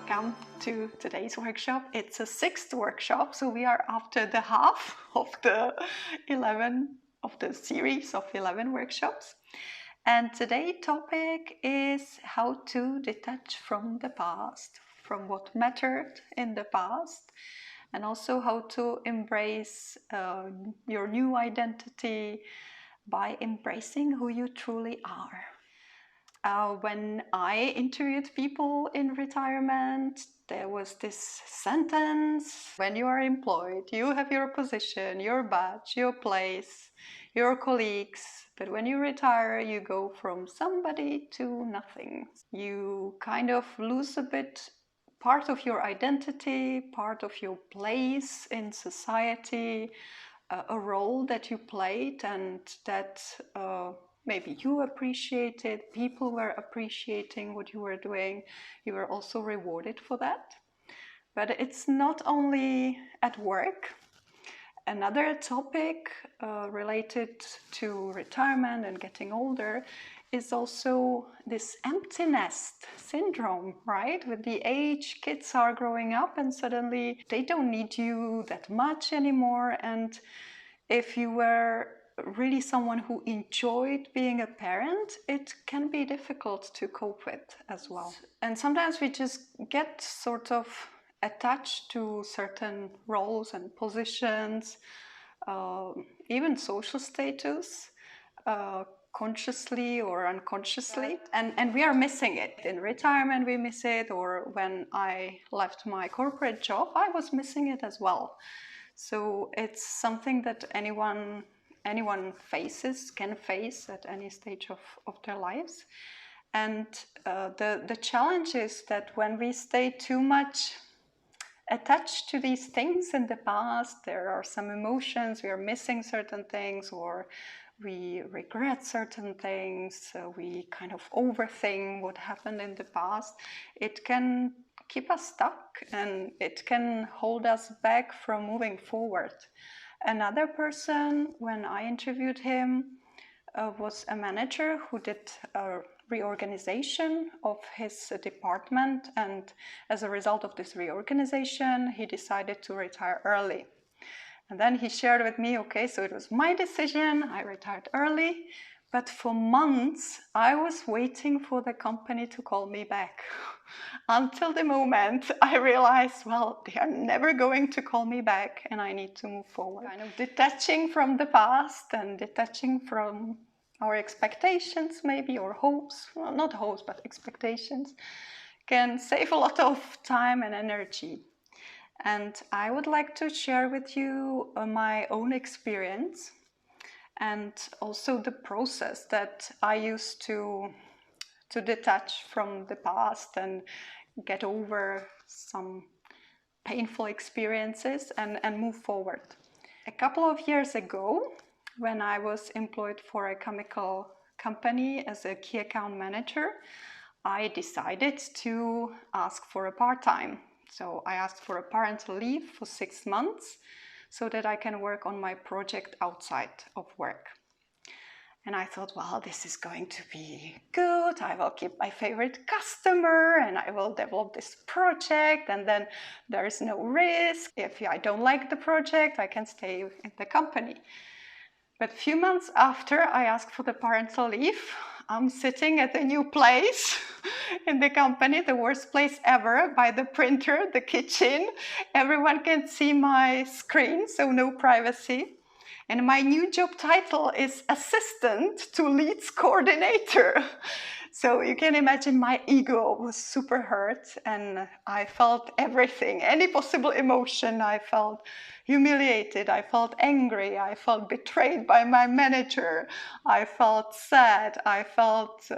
welcome to today's workshop. It's a 6th workshop, so we are after the half of the series of 11 workshops. And today's topic is how to detach from the past, from what mattered in the past, and also how to embrace your new identity by embracing who you truly are. When I interviewed people in retirement, there was this sentence: when you are employed, you have your position, your badge, your place, your colleagues, but when you retire, you go from somebody to nothing. You kind of lose a bit part of your identity, part of your place in society, a role that you played and that maybe you appreciated, people were appreciating what you were doing, you were also rewarded for that. But it's not only at work. Another topic related to retirement and getting older is also this empty nest syndrome, right? With the age, kids are growing up and suddenly they don't need you that much anymore. And if you were really someone who enjoyed being a parent, it can be difficult to cope with as well. And sometimes we just get sort of attached to certain roles and positions, even social status, consciously or unconsciously, and we are missing it. In retirement we miss it, or when I left my corporate job I was missing it as well. So it's something that anyone can face at any stage of their lives. And the challenge is that when we stay too much attached to these things in the past, there are some emotions, we are missing certain things, or we regret certain things, we kind of overthink what happened in the past. It can keep us stuck and it can hold us back from moving forward. Another person, when I interviewed him, was a manager who did a reorganization of his department, and as a result of this reorganization he decided to retire early. And then he shared with me, okay, so it was my decision, I retired early, but for months I was waiting for the company to call me back until the moment I realized, well, they are never going to call me back and I need to move forward. Kind of detaching from the past and detaching from our expectations maybe, or hopes, well, not hopes but expectations, can save a lot of time and energy. And I would like to share with you my own experience and also the process that I used to detach from the past and get over some painful experiences and move forward. A couple of years ago, when I was employed for a chemical company as a key account manager, I decided to ask for a part-time. So I asked for a parental leave for 6 months so that I can work on my project outside of work. And I thought, well, this is going to be good. I will keep my favorite customer and I will develop this project, and then there is no risk. If I don't like the project, I can stay in the company. But a few months after I asked for the parental leave, I'm sitting at a new place in the company, the worst place ever, by the printer, the kitchen. Everyone can see my screen, so no privacy. And my new job title is Assistant to Leads Coordinator. So you can imagine my ego was super hurt and I felt everything, any possible emotion. I felt humiliated, I felt angry, I felt betrayed by my manager, I felt sad, I felt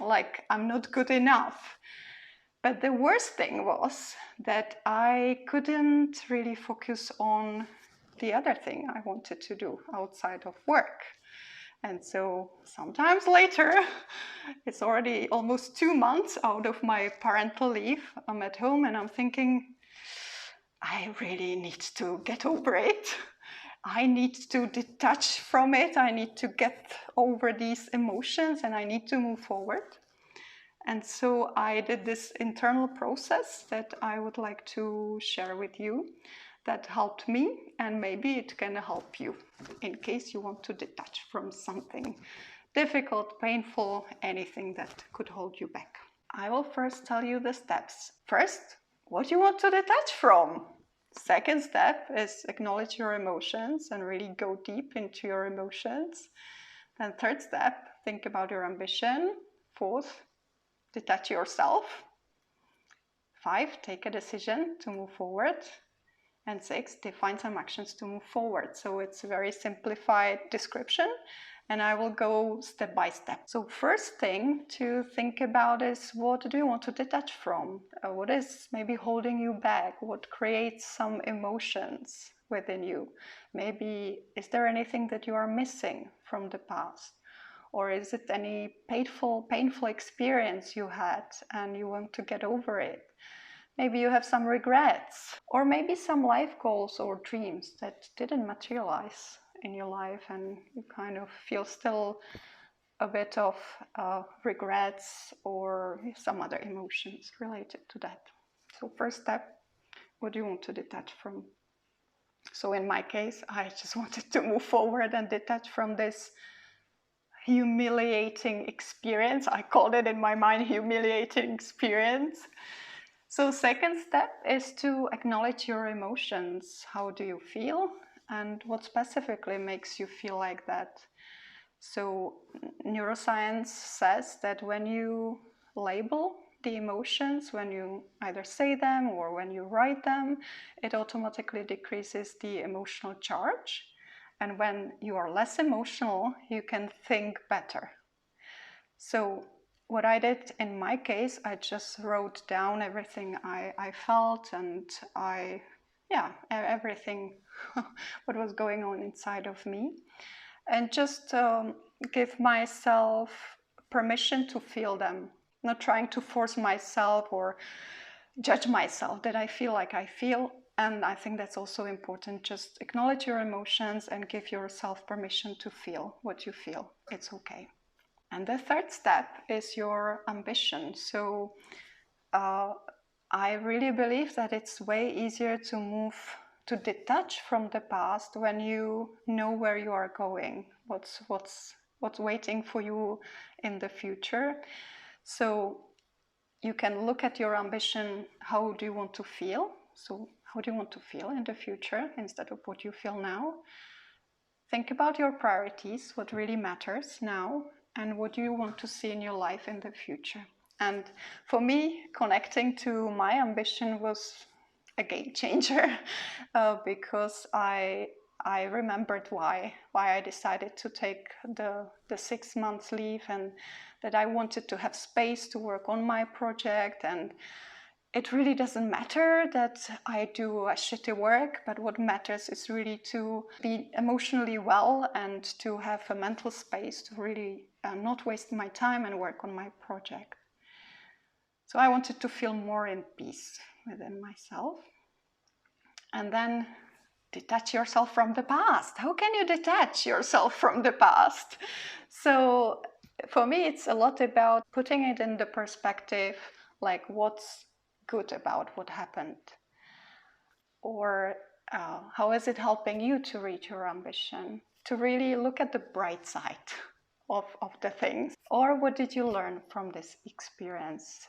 like I'm not good enough. But the worst thing was that I couldn't really focus on the other thing I wanted to do outside of work. And so sometimes later, it's already almost 2 months out of my parental leave, I'm at home and I'm thinking, I really need to get over it. I need to detach from it. I need to get over these emotions and I need to move forward. And so I did this internal process that I would like to share with you that helped me, and maybe it can help you in case you want to detach from something difficult, painful, anything that could hold you back. I will first tell you the steps. First, what you want to detach from. Second step is acknowledge your emotions and really go deep into your emotions. Then third step, think about your ambition. Fourth, detach yourself. 5, take a decision to move forward. And 6, define some actions to move forward. So it's a very simplified description, and I will go step by step. So first thing to think about is, what do you want to detach from? What is maybe holding you back? What creates some emotions within you? Maybe is there anything that you are missing from the past? Or is it any painful experience you had and you want to get over it? Maybe you have some regrets, or maybe some life goals or dreams that didn't materialize in your life and you kind of feel still a bit of regrets or some other emotions related to that. So first step, what do you want to detach from? So in my case, I just wanted to move forward and detach from this humiliating experience. I called it in my mind humiliating experience. So second step is to acknowledge your emotions. How do you feel? And what specifically makes you feel like that? So neuroscience says that when you label the emotions, when you either say them or when you write them, it automatically decreases the emotional charge. And when you are less emotional, you can think better. So what I did in my case, I just wrote down everything I felt and everything what was going on inside of me, and just give myself permission to feel them, not trying to force myself or judge myself that I feel like I feel. And I think that's also important. Just acknowledge your emotions and give yourself permission to feel what you feel. It's okay. And the third step is your ambition. So I really believe that it's way easier to detach from the past when you know where you are going, what's waiting for you in the future. So you can look at your ambition. How do you want to feel? So how do you want to feel in the future instead of what you feel now? Think about your priorities, what really matters now, and what you want to see in your life in the future. And for me, connecting to my ambition was a game changer because I remembered why I decided to take the 6 months leave, and that I wanted to have space to work on my project. And it really doesn't matter that I do a shitty work, but what matters is really to be emotionally well and to have a mental space to really not waste my time and work on my project. So I wanted to feel more in peace within myself. And then detach yourself from the past. How can you detach yourself from the past? So for me, it's a lot about putting it in the perspective, like what's good about what happened, or how is it helping you to reach your ambition, to really look at the bright side of the things. Or what did you learn from this experience?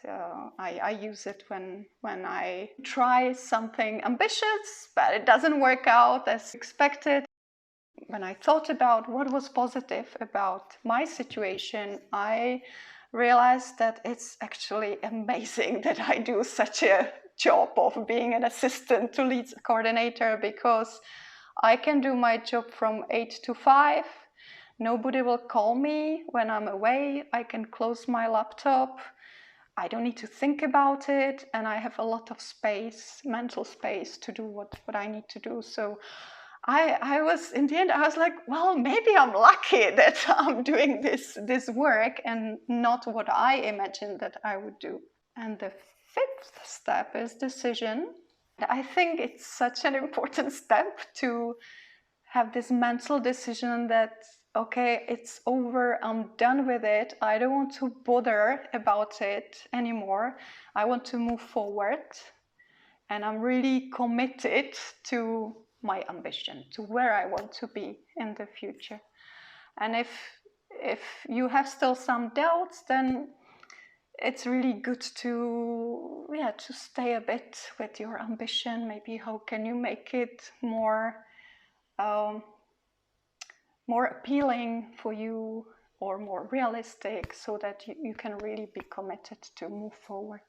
I use it when I try something ambitious but it doesn't work out as expected. When I thought about what was positive about my situation, I realized that it's actually amazing that I do such a job of being an assistant to lead coordinator, because I can do my job from 8 to 5. Nobody will call me when I'm away. I can close my laptop. I don't need to think about it, and I have a lot of space, mental space, to do what I need to do. So I was, in the end, I was like, well, maybe I'm lucky that I'm doing this work and not what I imagined that I would do. And the fifth step is decision. I think it's such an important step to have this mental decision that okay, it's over, I'm done with it, I don't want to bother about it anymore, I want to move forward, and I'm really committed to my ambition, to where I want to be in the future. And if you have still some doubts, then it's really good to to stay a bit with your ambition. Maybe how can you make it um, more appealing for you or more realistic, so that you can really be committed to move forward.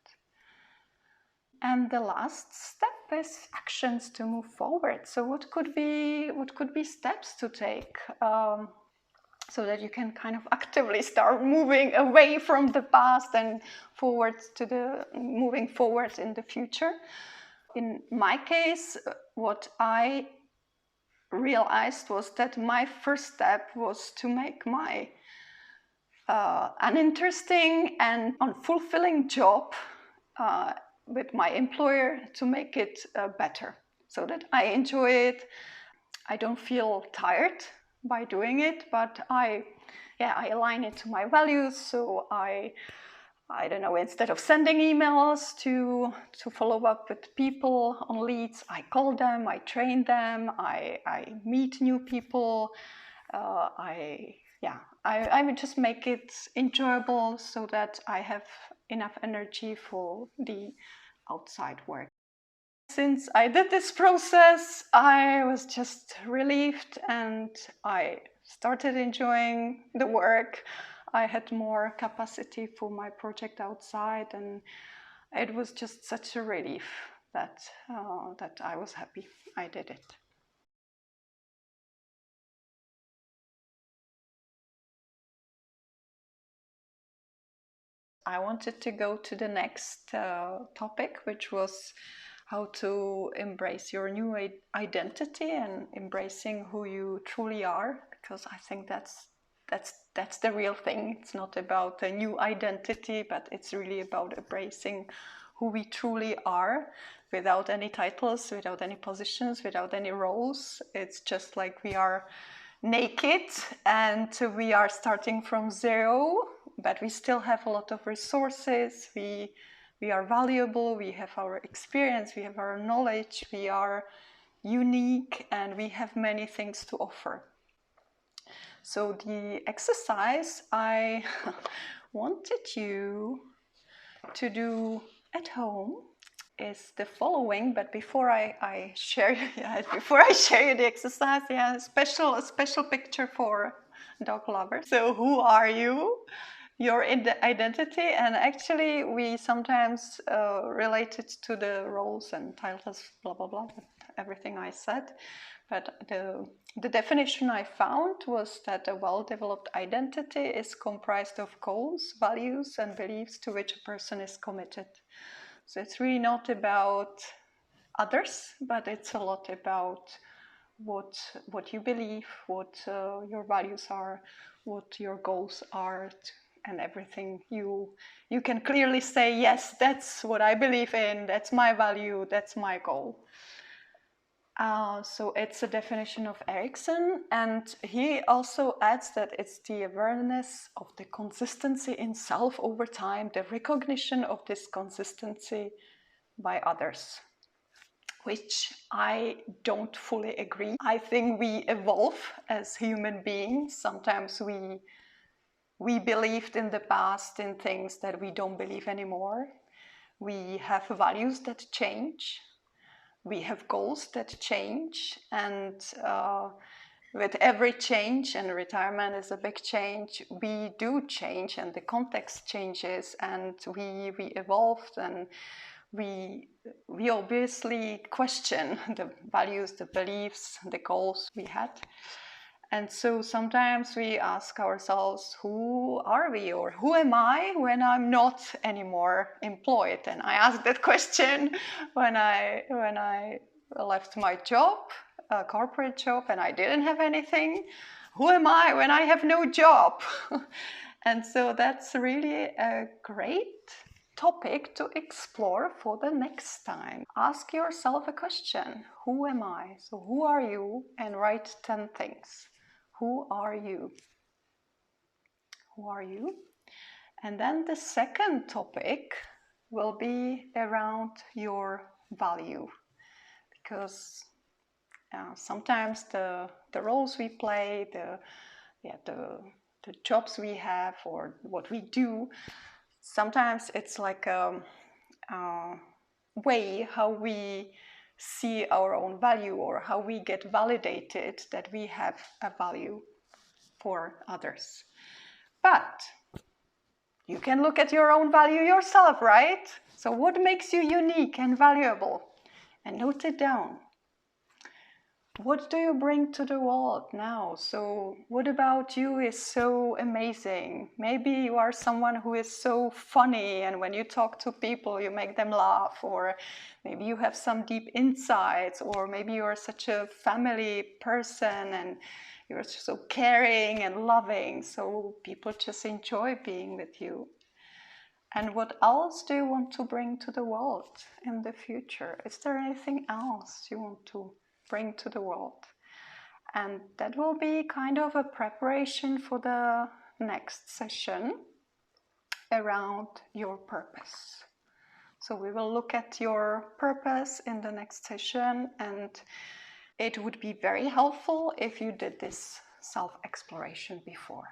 And the last step is actions to move forward. So what could be steps to take, so that you can kind of actively start moving away from the past and moving forward in the future. In my case, what I realized was that my first step was to make my an interesting and unfulfilling job with my employer, to make it better, so that I enjoy it. I don't feel tired by doing it, but I align it to my values. So I don't know, instead of sending emails to follow up with people on leads, I call them, I train them, I meet new people. I would just make it enjoyable, so that I have enough energy for the outside work. Since I did this process, I was just relieved, and I started enjoying the work. I had more capacity for my project outside, and it was just such a relief that I was happy I did it. I wanted to go to the next topic, which was how to embrace your new identity and embracing who you truly are, because I think that's the real thing. It's not about a new identity, but it's really about embracing who we truly are, without any titles, without any positions, without any roles. It's just like we are naked and we are starting from zero, but we still have a lot of resources. We are valuable, we have our experience, we have our knowledge, we are unique, and we have many things to offer. So the exercise I wanted you to do at home is the following. But before I share you the exercise, a special picture for dog lovers. So who are you? Your identity. And actually we sometimes relate it to the roles and titles, blah blah blah, everything I said. But the definition I found was that a well-developed identity is comprised of goals, values, and beliefs to which a person is committed. So it's really not about others, but it's a lot about what you believe, what your values are, what your goals are, and everything. You can clearly say, yes, that's what I believe in, that's my value, that's my goal. So it's a definition of Erickson, and he also adds that it's the awareness of the consistency in self over time, the recognition of this consistency by others, which I don't fully agree. I think we evolve as human beings. Sometimes we believed in the past in things that we don't believe anymore. We have values that change. We have goals that change, and with every change, and retirement is a big change, we do change, and the context changes, and we evolved, and we obviously question the values, the beliefs, the goals we had. And so sometimes we ask ourselves, who are we, or who am I when I'm not anymore employed? And I asked that question when I left my job, a corporate job, and I didn't have anything. Who am I when I have no job? And so that's really a great topic to explore for the next time. Ask yourself a question. Who am I? So who are you? And write 10 things. Who are you? Who are you? And then the second topic will be around your value, because sometimes the roles we play, the jobs we have, or what we do, sometimes it's like a way how we see our own value, or how we get validated that we have a value for others. But you can look at your own value yourself, right? So what makes you unique and valuable? And note it down. What do you bring to the world now? So what about you is so amazing? Maybe you are someone who is so funny, and when you talk to people you make them laugh, or maybe you have some deep insights, or maybe you are such a family person and you're so caring and loving, so people just enjoy being with you. And what else do you want to bring to the world in the future? Is there anything else you want to bring to the world? And that will be kind of a preparation for the next session around your purpose. So we will look at your purpose in the next session, and it would be very helpful if you did this self-exploration before.